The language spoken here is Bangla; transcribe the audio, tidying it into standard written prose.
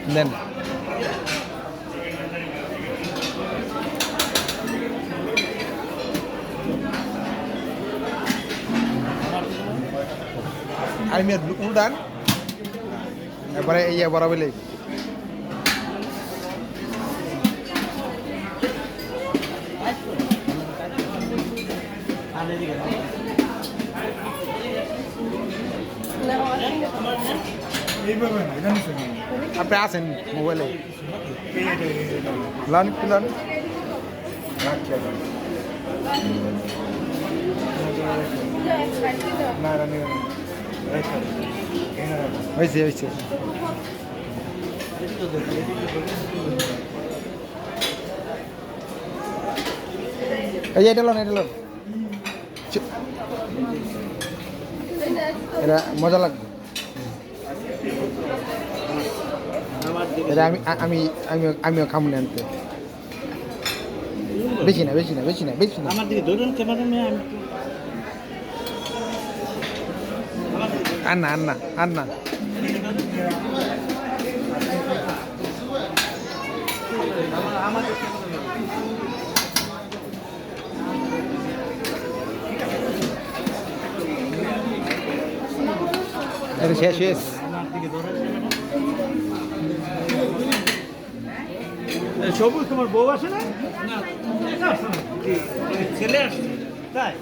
দেন আর মেয়ের উল্টান এবারে ইয়ে বরাবরই আপনি আছেন মোবাইলে লান কি লান হয়েছে হয়েছে এই যে এটা লোন এটা মজা লাগবে এটা আমিও খামুন আনতে বেশি না আমার দিকে ধরুন ক্যামেরা নিয়ে আমি আন্না এটা শেষ সবুজ তোমার বউ আসে না ছেলে আসছে তাই